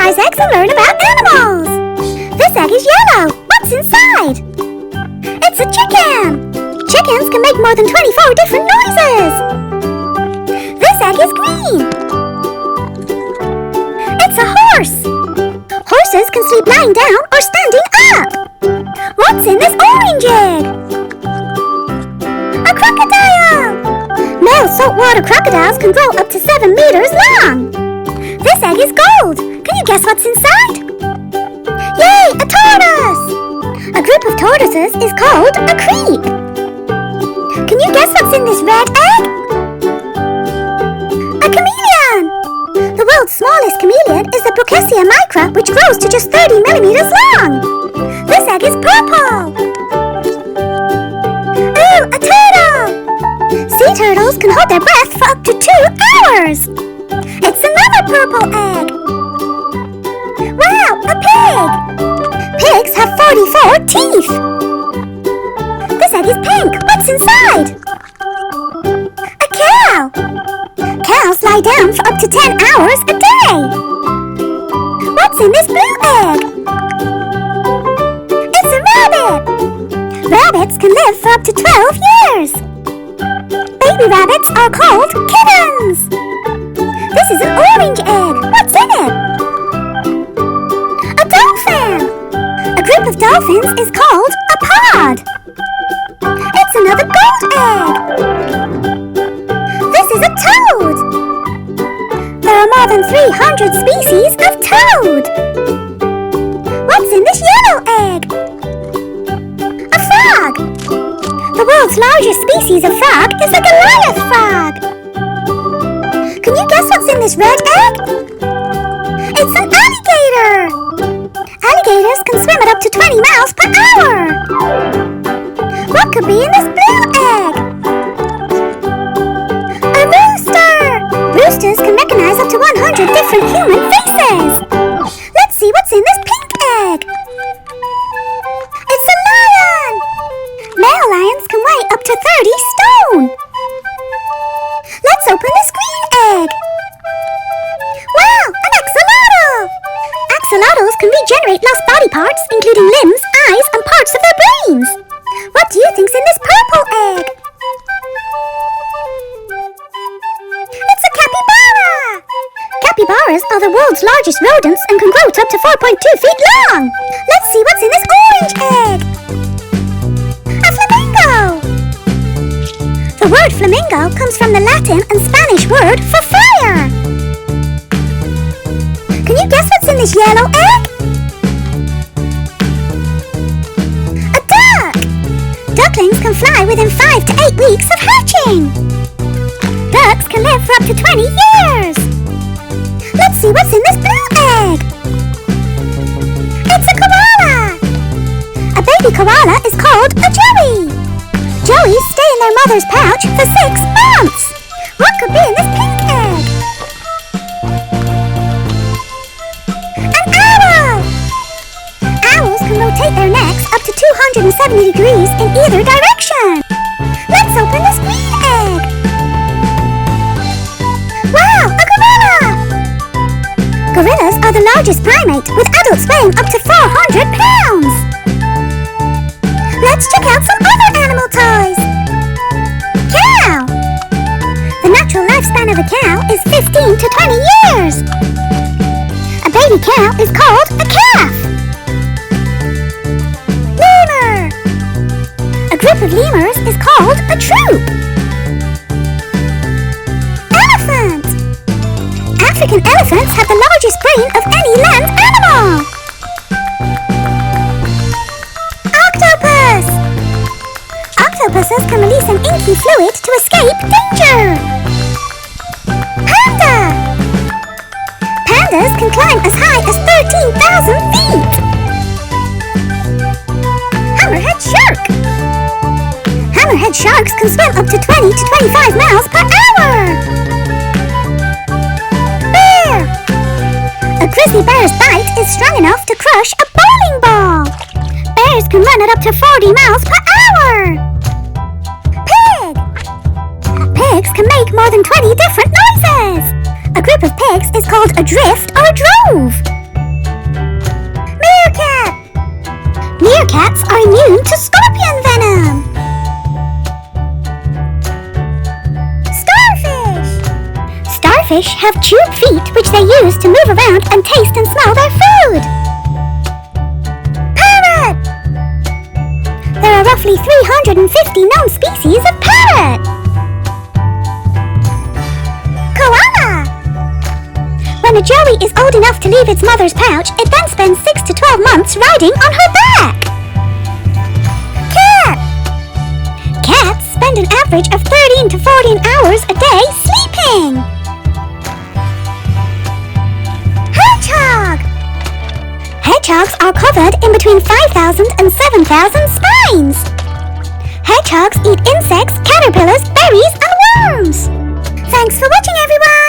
memorize eggs and learn about animals. This egg is yellow. What's inside? It's a chicken. Chickens can make more than 24 different noises. This egg is green. It's a horse. Horses can sleep lying down or standing up. What's in this orange egg? A crocodile. Male saltwater crocodiles can grow up to 7 meters long. This egg is gold. Can you guess what's inside? Yay, a tortoise! A group of tortoises is called a creek. Can you guess what's in this red egg? A chameleon! The world's smallest chameleon is the Crocodile micra, which grows to just 30 millimeters long. This egg is purple. Ooh, a turtle! Sea turtles can hold their breath for up to 2 hours. It's another purple egg. Wow, a pig! Pigs have 44 teeth. This egg is pink. What's inside? A cow. Cows lie down for up to 10 hours a day. What's in this blue egg? It's a rabbit. Rabbits can live for up to 12 years. Baby rabbits are called kittens. This is an orange egg. What's in it? A dolphin. A group of dolphins is called a pod. It's another gold egg. This is a toad. There are more than 300 species of toad. What's in this yellow egg? A frog. The world's largest species of frog is a Goliath frog. Can you guess what's in this red egg? It's an alligator. Alligators can swim at up to 20 miles per hour. What could be in this blue egg? A rooster. Roosters can recognize up to 100 different human faces. Let's see what's in this pink egg. It's a lion. Male lions can weigh up to 30 stone. Let's open this green egg. Wow, an axolotl! Axolotls can regenerate lost body parts, including limbs, eyes, and parts of their brains. What do you think's in this purple egg? It's a capybara! Capybaras are the world's largest rodents and can grow to up to 4.2 feet long. Let's see what's in this orange egg. A flamingo! The word flamingo comes from the Latin and Spanish word for fire. Can you guess what's in this yellow egg? A duck! Ducklings can fly within 5 to 8 weeks of hatching. Ducks can live for up to 20 years. Let's see what's in this blue egg. It's a koala. A baby koala is called a joey. Joeys stay in their mother's pouch for 6 months. What could be in this pink egg? An owl! Owls can rotate their necks up to 270 degrees in either direction. Let's open this green egg. Wow, a gorilla! Gorillas are the largest primate, with adults weighing up to 400 pounds. Let's check out some other animal toys. Cow! The natural lifespan of a cow is 15 to 20 years. A baby cow is called a calf. Lemur! A group of lemurs is called a troop. Elephant! African elephants have the largest brain of any land animal. Octopus! Octopuses can release an inky fluid to escape danger. Panda! Pandas can climb as high as 13,000 feet. Hammerhead shark! Hammerhead sharks can swim up to 20 to 25 miles per hour. Bear! A grizzly bear's bite is strong enough to crush a bowling ball. Bears can run at up to 40 miles per hour. Pig! Pigs can make more than 20 different noises. A group of pigs is called a drift or a drove. Meerkats are immune to scorpion venom. Starfish! Starfish have tube feet which they use to move around and taste and smell their food. Parrot! There are roughly 350 known species of parrot. Koala! When a joey is old enough to leave its mother's pouch, it then spends 6 to 12 months riding on her back. Cat! Cats spend an average of 13 to 14 hours a day sleeping. Hedgehog! Hedgehogs are covered in between 5,000 and 7,000 spines. Hedgehogs eat insects, caterpillars, berries, and worms. Thanks for watching, everyone!